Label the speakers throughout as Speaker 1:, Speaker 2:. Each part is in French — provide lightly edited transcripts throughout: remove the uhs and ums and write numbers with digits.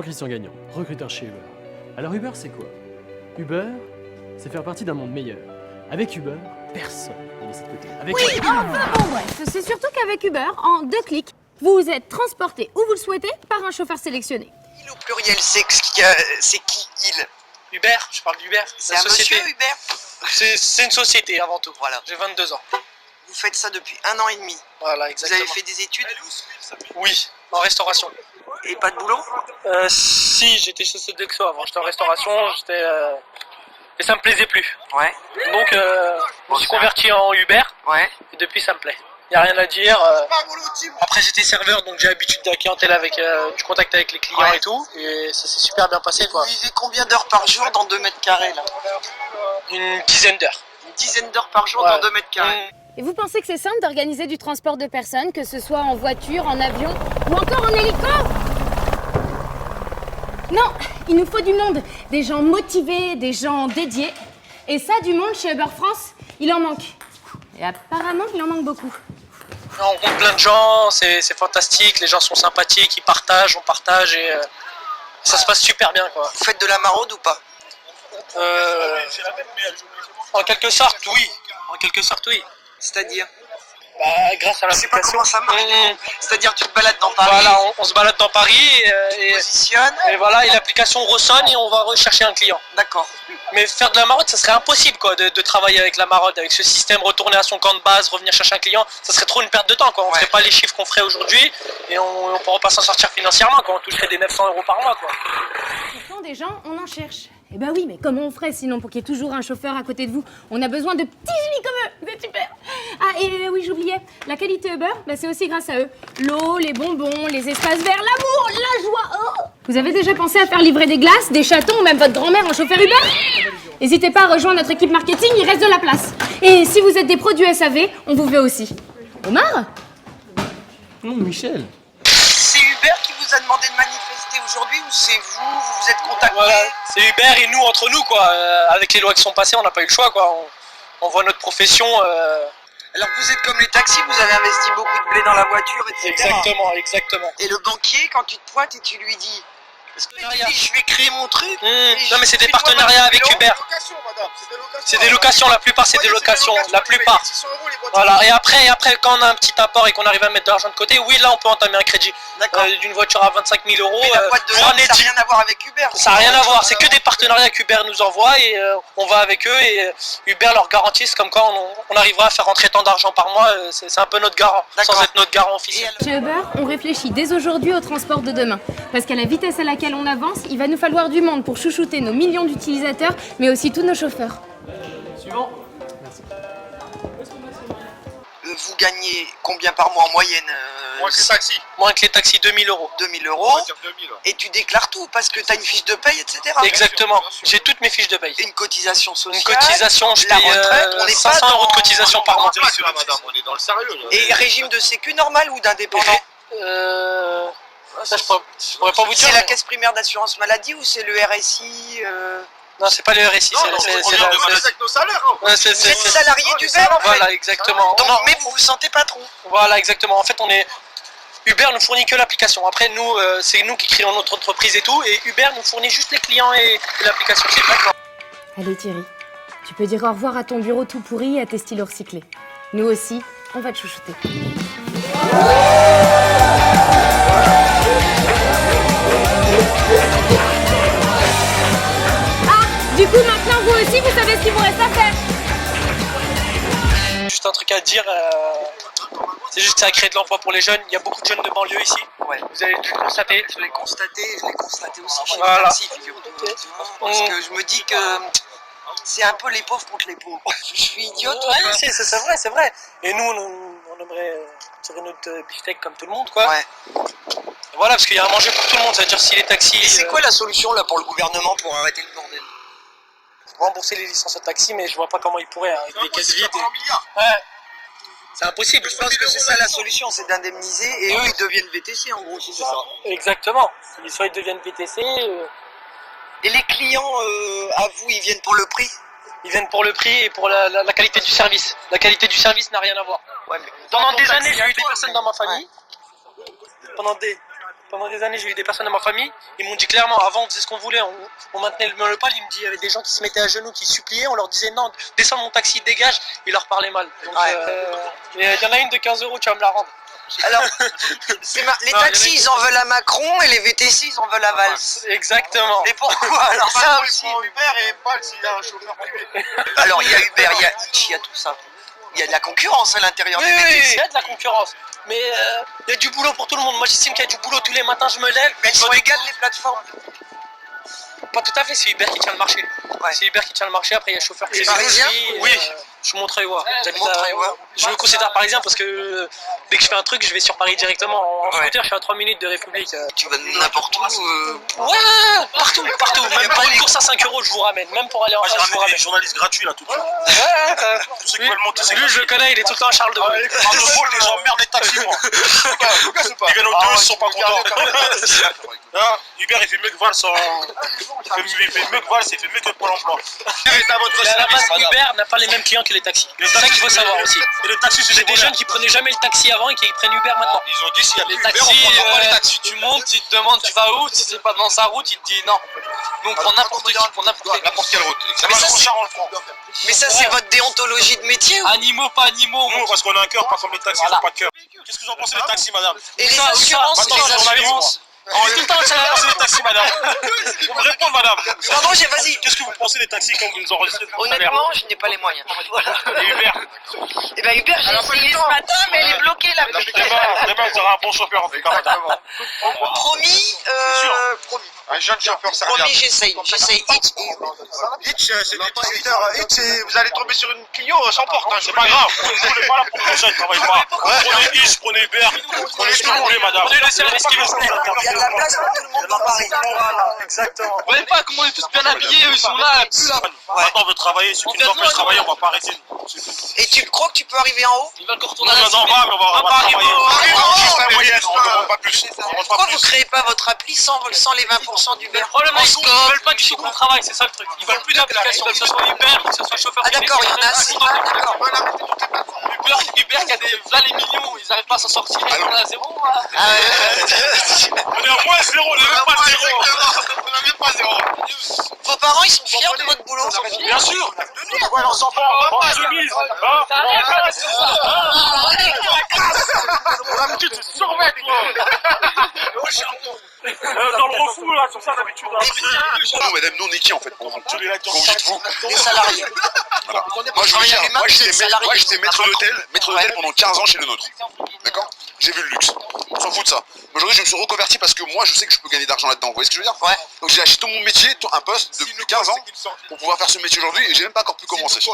Speaker 1: Jean-Christian Gagnon, recruteur chez Uber. Alors Uber, c'est quoi? Uber, c'est faire partie d'un monde meilleur. Avec Uber, personne n'est laissé de côté. Avec
Speaker 2: Oui, enfin bon bref, c'est surtout qu'avec Uber, en 2 clics, vous êtes transporté où vous le souhaitez par un chauffeur sélectionné.
Speaker 3: Il au pluriel, c'est qui il?
Speaker 4: Uber, je parle d'Uber.
Speaker 3: C'est un monsieur Uber?
Speaker 4: C'est une société avant tout.
Speaker 3: Voilà.
Speaker 4: J'ai 22 ans.
Speaker 3: Vous faites ça depuis 1 an et demi.
Speaker 4: Voilà,
Speaker 3: Vous
Speaker 4: exactement.
Speaker 3: avez fait des études?
Speaker 4: Oui, en restauration.
Speaker 3: Et pas de boulot?
Speaker 4: Si, j'étais chez Sodexo avant. J'étais en restauration, et ça me plaisait plus.
Speaker 3: Ouais.
Speaker 4: Donc, je me suis converti en Uber.
Speaker 3: Ouais.
Speaker 4: Et depuis, ça me plaît. Y a rien à dire. Après, j'étais serveur, donc j'ai l'habitude de la clientèle avec du contact avec les clients et tout. Et ça s'est super bien passé, quoi.
Speaker 3: Vous vivez combien d'heures par jour dans 2 mètres carrés là?
Speaker 4: Une dizaine d'heures.
Speaker 3: Une dizaine d'heures par jour dans 2 mètres carrés.
Speaker 2: Et vous pensez que c'est simple d'organiser du transport de personnes, que ce soit en voiture, en avion ou encore en hélico? Non, il nous faut du monde, des gens motivés, des gens dédiés. Et ça, du monde chez Uber France, il en manque. Et apparemment, il en manque beaucoup.
Speaker 4: On rencontre plein de gens, c'est fantastique, les gens sont sympathiques, ils partagent, on partage et ça se passe super bien, quoi.
Speaker 3: Vous faites de la maraude ou pas?
Speaker 4: En quelque sorte, oui. En quelque sorte, oui.
Speaker 3: C'est-à-dire?
Speaker 4: Bah, grâce à
Speaker 3: Je sais pas
Speaker 4: l'application.
Speaker 3: comment ça marche. C'est-à-dire tu te balades dans Paris,
Speaker 4: Voilà, on se balade dans Paris et
Speaker 3: positionne.
Speaker 4: voilà, et l'application ressonne et on va rechercher un client.
Speaker 3: D'accord.
Speaker 4: Mais faire de la maraude, ça serait impossible, quoi, de travailler avec la maraude, avec ce système, retourner à son camp de base, revenir chercher un client, ça serait trop une perte de temps, quoi. On ferait pas les chiffres qu'on ferait aujourd'hui et on pourrait pas s'en sortir financièrement, quoi. On toucherait des 900 € par mois, quoi.
Speaker 2: Pourtant, des gens, on en cherche. Eh ben oui, mais comment on ferait sinon pour qu'il y ait toujours un chauffeur à côté de vous? On a besoin de petits génies comme eux, c'est super. Ah, et oui, j'oubliais, la qualité Uber, bah, c'est aussi grâce à eux. L'eau, les bonbons, les espaces verts, l'amour, la joie. Oh, vous avez déjà pensé à faire livrer des glaces, des chatons ou même votre grand-mère en chauffeur Uber? N'hésitez pas à rejoindre notre équipe marketing, il reste de la place. Et si vous êtes des produits SAV, on vous veut aussi. Omar?
Speaker 1: Non, Michel.
Speaker 3: C'est Uber qui vous a demandé de manifester aujourd'hui ou c'est vous êtes contacté?
Speaker 4: Voilà, c'est Uber et nous, entre nous, quoi. Avec les lois qui sont passées, on n'a pas eu le choix, quoi. On voit notre profession.
Speaker 3: Alors vous êtes comme les taxis, vous avez investi beaucoup de blé dans la voiture, etc.
Speaker 4: Exactement.
Speaker 3: Et le banquier, quand tu te pointes et tu lui dis, parce que tu
Speaker 4: Partenariat.
Speaker 3: dis, je vais créer mon truc.
Speaker 4: Non, mais c'est des partenariats avec Uber. C'est des locations, la plupart c'est des locations, la plupart. Voilà, et après quand on a un petit apport et qu'on arrive à mettre de l'argent de côté, oui, là on peut entamer un crédit d'une voiture à 25 000 €.
Speaker 3: Mais la boîte de
Speaker 4: j'en ai
Speaker 3: ça n'a
Speaker 4: dit-
Speaker 3: rien à voir avec Uber.
Speaker 4: Ça n'a rien à voir, c'est que des partenariats qu'Uber nous envoie et on va avec eux et Uber leur garantissent comme quoi on arrivera à faire rentrer tant d'argent par mois, c'est un peu notre garant,
Speaker 3: D'accord.
Speaker 4: sans être notre garant officiel.
Speaker 2: Chez Uber, on réfléchit dès aujourd'hui au transport de demain. Parce qu'à la vitesse à laquelle on avance, il va nous falloir du monde pour chouchouter nos millions d'utilisateurs, mais aussi tous nos chauffeurs.
Speaker 1: Suivant.
Speaker 3: Vous gagnez combien par mois en moyenne?
Speaker 5: Moins que les taxis.
Speaker 4: Moins que les taxis, 2000 €.
Speaker 3: 2000
Speaker 5: On
Speaker 3: €.
Speaker 5: va dire 2000.
Speaker 3: Et tu déclares tout parce que tu as une fiche de paye, etc.
Speaker 4: Exactement,
Speaker 5: bien sûr.
Speaker 4: j'ai toutes mes fiches de paye.
Speaker 3: Une cotisation sociale.
Speaker 4: Une cotisation, je
Speaker 3: la
Speaker 4: paye
Speaker 3: retraite, on n'est
Speaker 4: 500
Speaker 3: pas
Speaker 4: € de
Speaker 3: dans-
Speaker 4: cotisation par mois.
Speaker 5: Direct, là, madame, on est dans le sérieux. Là.
Speaker 3: Et régime de sécu normal ou d'indépendant?
Speaker 4: Ça, je pourrais pas vous dire.
Speaker 3: C'est la caisse primaire d'assurance maladie ou c'est le RSI?
Speaker 4: Non, c'est pas le RSI,
Speaker 5: Non,
Speaker 4: c'est
Speaker 5: non,
Speaker 4: c'est-
Speaker 5: on
Speaker 4: c'est
Speaker 5: vient
Speaker 4: la-
Speaker 5: de demander avec nos salaires. Hein.
Speaker 4: Ouais, c'est-
Speaker 3: Vous êtes salarié
Speaker 5: Ah,
Speaker 3: d'Uber en fait.
Speaker 4: Voilà, exactement.
Speaker 3: Donc,
Speaker 4: Non,
Speaker 3: mais vous vous sentez patron.
Speaker 4: Voilà, exactement. En fait, Uber nous fournit que l'application. Après, nous, c'est nous qui créons notre entreprise et tout, et Uber nous fournit juste les clients et l'application. C'est d'accord.
Speaker 2: Allez Thierry, tu peux dire au revoir à ton bureau tout pourri et à tes stylos recyclés. Nous aussi, on va te chouchouter. Ah, du coup maintenant vous aussi vous savez ce qu'il vous reste à faire.
Speaker 4: Juste un truc à dire. C'est juste que ça a créé de l'emploi pour les jeunes. Il y a beaucoup de jeunes de banlieue ici.
Speaker 3: Ouais.
Speaker 4: Vous avez dû le constater.
Speaker 3: Je l'ai constaté aussi chez
Speaker 4: Voilà.
Speaker 3: les taxis, figure-toi, tu vois. Parce que je me dis que c'est un peu les pauvres contre les pauvres. Je suis idiote.
Speaker 4: Ouais, c'est vrai. Et nous, on aimerait tirer notre beefsteak comme tout le monde, quoi.
Speaker 3: Ouais.
Speaker 4: Voilà, parce qu'il y a à manger pour tout le monde. C'est-à-dire si les taxis.
Speaker 3: Et c'est quoi la solution là pour le gouvernement pour arrêter le bordel?
Speaker 4: Rembourser les licences de taxi, mais je vois pas comment ils pourraient, avec des caisses vides.
Speaker 5: Un milliard.
Speaker 4: Ouais. C'est impossible.
Speaker 3: Je pense que c'est ça la solution, c'est d'indemniser et eux ils deviennent VTC en gros, c'est ça.
Speaker 4: Exactement. Soit ils deviennent VTC,
Speaker 3: Et les clients à vous, ils viennent pour le prix?
Speaker 4: ils viennent pour le prix et pour la qualité du service. La qualité du service n'a rien à voir.
Speaker 3: Ouais, mais
Speaker 4: Pendant
Speaker 3: ton
Speaker 4: des
Speaker 3: taxi
Speaker 4: années, j'ai
Speaker 3: à
Speaker 4: eu des
Speaker 3: toi,
Speaker 4: personnes
Speaker 3: mais-
Speaker 4: dans ma famille. Pendant des Pendant des années, j'ai eu des personnes dans ma famille, ils m'ont dit clairement, avant on faisait ce qu'on voulait, on maintenait le monopole, ils me disaient, il y avait des gens qui se mettaient à genoux, qui suppliaient, on leur disait non, descends mon taxi, dégage, ils leur parlaient mal. Donc il y en a une de 15 €, tu vas me la rendre.
Speaker 3: Alors, les taxis, ils en veulent à Macron et les VTC, ils en veulent à Valls.
Speaker 4: Exactement.
Speaker 3: Et pourquoi? Alors ça aussi.
Speaker 5: Uber et Valls, il y a un chauffeur privé.
Speaker 3: Alors, il y a Uber, il y a Hitch, il y a tout ça. Il y a de la concurrence à l'intérieur
Speaker 4: Oui,
Speaker 3: des
Speaker 4: oui,
Speaker 3: VTC.
Speaker 4: il y a de la concurrence. Mais il y a du boulot pour tout le monde. Moi, j'estime qu'il y a du boulot tous les matins, je me lève.
Speaker 3: Mais elles sont égales, les plateformes.
Speaker 4: Pas tout à fait, c'est Uber qui tient le marché.
Speaker 3: Ouais.
Speaker 4: C'est Uber qui tient le marché, après il y a le chauffeur
Speaker 3: C'est
Speaker 4: privé
Speaker 3: parisien?
Speaker 4: aussi,
Speaker 3: Oui.
Speaker 4: Je suis Montreuillois.
Speaker 3: Montreuillois.
Speaker 4: Je me considère parisien parce que dès que je fais un truc, je vais sur Paris directement. En scooter, je suis à 3 minutes de République.
Speaker 3: Tu vas n'importe où.
Speaker 4: Ouais, partout. Même pour une course à 5 €, je vous ramène. Même pour aller en face, je vous ramène.
Speaker 5: Des journalistes gratuits là tout de suite. Tous ceux qui veulent monter, c'est
Speaker 4: Lui, je le connais, il est tout le temps à Charles de Gaulle.
Speaker 5: Par le rôle, les gens merdent les taxis, moi. Ils viennent aux deux, ils sont pas contents. Hein, Uber, il fait mieux que Valls il fait mieux que Valls, il fait mieux que Pôle emploi.
Speaker 4: Et à la base, Uber n'a pas les mêmes clients que les taxis. C'est ça qu'il faut savoir aussi.
Speaker 5: Et les taxis,
Speaker 4: J'ai des jeunes qui prenaient jamais le taxi avant et qui prennent Uber maintenant.
Speaker 5: Ils ont dit s'il y a plus
Speaker 6: Les
Speaker 5: Uber,
Speaker 6: taxis,
Speaker 5: on prendra pas les taxis.
Speaker 6: tu montes, il te demande tu vas où, si c'est pas dans sa route, il te dit non. Nous on prend n'importe qui, pour n'importe qui.
Speaker 5: N'importe quelle route.
Speaker 3: Mais ça, c'est-
Speaker 5: on le prend.
Speaker 3: Mais ça, c'est votre déontologie de métier ou...
Speaker 6: Animaux, pas animaux.
Speaker 5: Nous, parce qu'on a un cœur, pas comme les taxis, ils ont pas de cœur. Qu'est-ce que vous en pensez des taxis, madame?
Speaker 3: Et les
Speaker 6: ça,
Speaker 3: assurances,
Speaker 6: attends,
Speaker 3: les
Speaker 6: journaliste,
Speaker 3: assurances.
Speaker 5: On est tout le temps sur les taxis, madame. Vous me répondez, madame.
Speaker 3: Pardon, vas-y.
Speaker 5: Qu'est-ce que vous pensez des taxis quand vous nous enregistrez?
Speaker 3: Honnêtement, je n'ai pas les moyens. Voilà.
Speaker 5: Et Uber.
Speaker 3: Et ben Uber, j'ai essayé ce matin, mais elle est bloquée la petite.
Speaker 5: Demain, vous aurez un bon chauffeur en tout cas, madame.
Speaker 3: Promis, promis.
Speaker 5: Un jeune chauffeur serviable.
Speaker 3: Promis, j'essaye. J'essaye.
Speaker 5: Hitch, c'est des visiteurs. Hitch, vous allez tomber sur une Clio sans porte, hein, c'est pas grave. Vous n'êtes pas là pour que les gens ne travaillent pas. Prenez Hitch, prenez Uber, prenez ce que vous voulez, madame.
Speaker 4: Prenez le service qui vous plaît.
Speaker 3: Il y a de la place pour tout le monde dans Paris.
Speaker 4: Exactement.
Speaker 6: Vous voyez pas comment on est tous bien habillés, eux ils sont là, plus là.
Speaker 5: Maintenant, on veut travailler. Ceux qui nous empêchent de travailler, on va pas arrêter.
Speaker 3: Et tu crois que tu peux arriver en haut?
Speaker 6: Ils veulent qu'on
Speaker 5: On
Speaker 6: retourne à la
Speaker 5: en va, mais on va travailler. Juste la moyenne, on ne demande pas plus. On demande pas
Speaker 3: Pourquoi vous
Speaker 5: plus.
Speaker 3: créez pas votre appli sans les 20% d'Uber?
Speaker 4: Le problème, c'est qu'ils veulent pas du tout qu'on travaille, c'est ça le truc. Ils veulent plus d'applications, que ce soit Uber, que ce soit chauffeur
Speaker 3: Ah
Speaker 4: privé.
Speaker 3: d'accord, il y en a assez. Ah, d'accord.
Speaker 6: Uber qui a des là les millions, ils arrivent pas à s'en sortir, ils sont à zéro.
Speaker 3: Ah ouais.
Speaker 5: On est à moins 0, on n'est même pas 0. On n'est même pas 0.
Speaker 3: Vos parents, ils sont fiers de votre boulot?
Speaker 5: Bien sûr. Ouais, leurs enfants, en chemise. L'habitude, c'est surmettre. Dans le refou, là, sur ça, d'habitude.
Speaker 7: Non, madame, nous on est qui en fait pour vous?
Speaker 5: Tous les lacs,
Speaker 7: Quand vous dites vous,
Speaker 3: Les salariés.
Speaker 7: voilà. Moi je veux dire, moi j'étais maître d'hôtel pendant 15 ans chez le nôtre. D'accord? J'ai vu le luxe. On s'en fout de ça. Mais aujourd'hui je me suis reconverti parce que moi je sais que je peux gagner d'argent là-dedans. Vous voyez ce que je veux dire?
Speaker 3: Ouais.
Speaker 7: Donc j'ai lâché tout mon métier, un poste depuis 15 ans pour pouvoir faire ce métier aujourd'hui et j'ai même pas encore pu commencer.
Speaker 3: T'es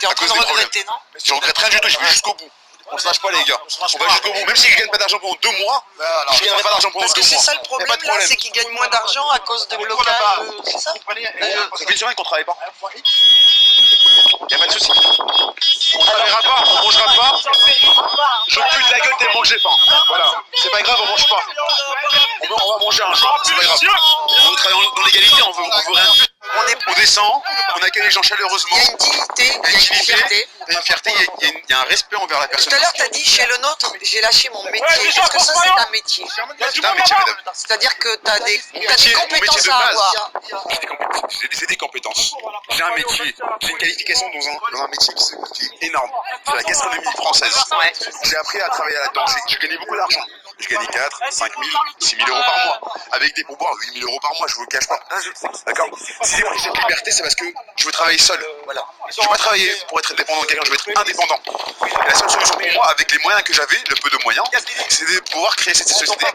Speaker 3: en
Speaker 7: À
Speaker 3: train
Speaker 7: cause
Speaker 3: de
Speaker 7: des
Speaker 3: regretter, non?
Speaker 7: Je regrette rien du tout, j'ai vu jusqu'au bout. On se lâche pas les gars. On va jusqu'au bout. Même si je gagne pas d'argent pendant 2 mois, je gagnerai pas d'argent pendant 2
Speaker 3: Parce que
Speaker 7: mois.
Speaker 3: c'est ça le
Speaker 7: Y a
Speaker 3: problème
Speaker 7: pas de
Speaker 3: là, c'est qu'ils gagnent moins d'argent à cause de blocages. C'est ça?
Speaker 7: Ça fait sur rien qu'on travaille pas. Y a pas de souci.
Speaker 5: On travaillera pas, on mangera pas.
Speaker 7: Je pue de la gueule tellement que j'ai faim. Voilà. C'est pas grave, on mange pas. On va manger un jour. C'est pas grave. On travaille dans l'égalité, on veut rien. On descend, on accueille les gens chaleureusement.
Speaker 3: Il y a une dignité, il y a une fierté.
Speaker 7: Il y a une fierté, il y a un respect envers la personne.
Speaker 3: Tout à l'heure, t'as dit chez le nôtre, j'ai lâché mon métier. Est-ce que ça, c'est un métier?
Speaker 7: C'est un métier, madame.
Speaker 3: C'est-à-dire que t'as des
Speaker 7: Mon métier
Speaker 3: compétences
Speaker 7: de
Speaker 3: à
Speaker 7: base.
Speaker 3: avoir.
Speaker 7: J'ai des compétences. J'ai un métier, j'ai une qualification dans un métier qui est énorme. C'est la gastronomie française.
Speaker 3: Ouais.
Speaker 7: J'ai appris à travailler là-dedans. J'ai gagné beaucoup d'argent. J'ai gagné 4, 5 000, 6 000 euros par mois. Avec des pourboires, 8 000 euros par mois, je vous le cache pas. D'accord? Si j'ai pris cette liberté, c'est parce que je veux travailler seul. Voilà. Je veux pas travailler pour être dépendant de quelqu'un, je veux être indépendant. Et la seule solution pour moi, avec les moyens que j'avais, le peu de moyens, c'était de pouvoir créer cette société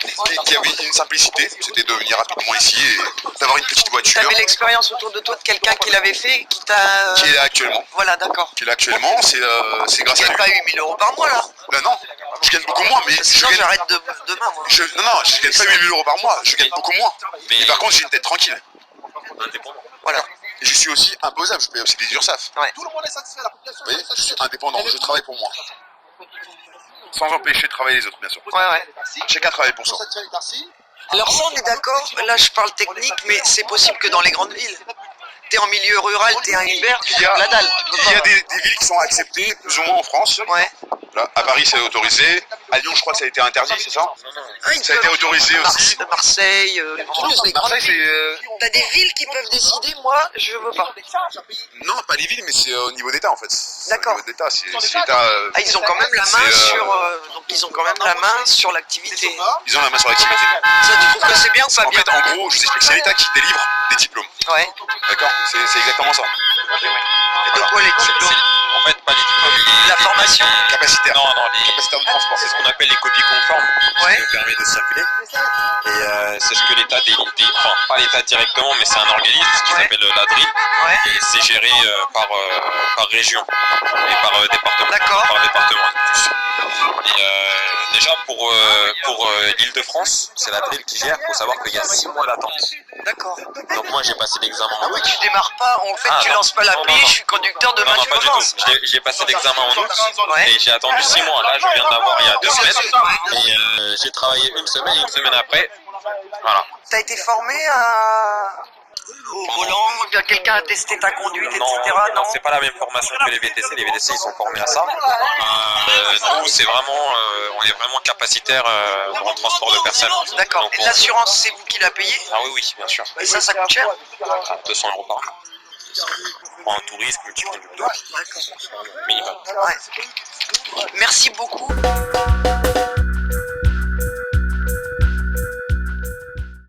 Speaker 7: qui avait une simplicité. C'était de venir rapidement ici et d'avoir une petite voiture.
Speaker 3: T'avais l'expérience autour de toi de quelqu'un qui l'avait fait, qui t'a...
Speaker 7: Qui est là actuellement.
Speaker 3: Voilà, d'accord.
Speaker 7: Qui est là actuellement, c'est grâce
Speaker 3: Tu
Speaker 7: à
Speaker 3: gagnes
Speaker 7: lui.
Speaker 3: pas 8 000 euros par mois, là?
Speaker 7: Non, je gagne beaucoup moins, mais
Speaker 3: Sinon,
Speaker 7: je gagne...
Speaker 3: j'arrête demain, moi.
Speaker 7: Non, je gagne pas 8 000 euros par mois, je gagne beaucoup moins. Mais par contre, j'ai une tête tranquille.
Speaker 3: Voilà.
Speaker 7: Et je suis aussi imposable, je paye aussi des URSAF.
Speaker 3: Ouais.
Speaker 7: Vous voyez, je suis indépendant, je travaille pour moi. Sans empêcher de travailler les autres, bien sûr.
Speaker 3: Ouais.
Speaker 7: Chacun travaille pour ça.
Speaker 3: Alors ça, on est d'accord. Là, je parle technique, mais c'est possible que dans les grandes villes. T'es en milieu rural, t'es un Uber, tu fais la dalle.
Speaker 7: Il y a des villes qui sont acceptées, plus ou moins en France.
Speaker 3: Ouais.
Speaker 7: Là, à Paris, c'est autorisé. À Lyon, je crois que ça a été interdit, c'est ça?
Speaker 3: Ah, ils
Speaker 7: Ça a été
Speaker 3: peuvent-
Speaker 7: autorisé aussi.
Speaker 3: Marseille, Toulouse, les grandes
Speaker 7: Marseille,
Speaker 3: villes.
Speaker 7: c'est...
Speaker 3: T'as des villes qui peuvent décider, moi, je veux pas.
Speaker 7: Non, pas les villes, mais c'est au niveau d'État en fait.
Speaker 3: D'accord.
Speaker 7: Au niveau d'État, si l'État...
Speaker 3: Ah, ils ont quand même la main
Speaker 7: C'est,
Speaker 3: sur. Donc ils ont quand même la main sur l'activité.
Speaker 7: Ils ont la main sur l'activité.
Speaker 3: Ça, tu trouves que c'est bien ou pas
Speaker 7: En
Speaker 3: bien?
Speaker 7: fait, en gros, je vous explique, c'est l'État qui délivre des diplômes.
Speaker 3: Ouais.
Speaker 7: D'accord? C'est exactement ça.
Speaker 3: Et de quoi les diplômes?
Speaker 6: En fait, pas les diplômes.
Speaker 3: La formation.
Speaker 7: Capacitaire.
Speaker 6: Non, non, les
Speaker 7: Capacitaire de transport.
Speaker 6: c'est ce qu'on appelle les copies conformes,
Speaker 3: Ouais.
Speaker 6: qui nous permet de circuler. Et c'est ce que l'État enfin pas l'État directement, mais c'est un organisme qui
Speaker 3: Ouais.
Speaker 6: s'appelle l'ADRIL,
Speaker 3: Ouais.
Speaker 6: et c'est géré par région et par département.
Speaker 3: D'accord.
Speaker 6: Par département en plus. Et déjà pour l'Île-de-France, c'est l'ADRIL qui gère. Il faut savoir qu'il y a 6 mois d'attente.
Speaker 3: D'accord.
Speaker 6: Donc moi j'ai passé l'examen
Speaker 3: Ah
Speaker 6: en
Speaker 3: oui,
Speaker 6: août.
Speaker 3: tu démarres pas. En fait,
Speaker 6: Ah,
Speaker 3: tu
Speaker 6: non.
Speaker 3: lances pas
Speaker 6: Non,
Speaker 3: l'appli.
Speaker 6: non, non.
Speaker 3: Je suis conducteur, demain
Speaker 6: Non, non,
Speaker 3: tu
Speaker 6: pas du
Speaker 3: commences.
Speaker 6: tout. J'ai passé l'examen en août
Speaker 3: Ouais.
Speaker 6: et j'ai attendu 6 mois. Là, je viens d'avoir il y a 2 semaines. Et j'ai travaillé une semaine après. Voilà.
Speaker 3: T'as été formé au volant, bien quelqu'un a testé ta conduite, etc.
Speaker 6: Non, c'est pas la même formation que les VTC. Les VTC, ils sont formés à ça. Nous, c'est vraiment, on est vraiment capacitaire dans le transport de personnes.
Speaker 3: D'accord.
Speaker 6: Donc,
Speaker 3: Et l'assurance, c'est vous qui la payez?
Speaker 6: Ah oui, oui, bien sûr.
Speaker 3: Et ça coûte cher?
Speaker 6: 200 € par mois. En tourisme, multiconducteur, minimum.
Speaker 3: Ouais. Merci beaucoup.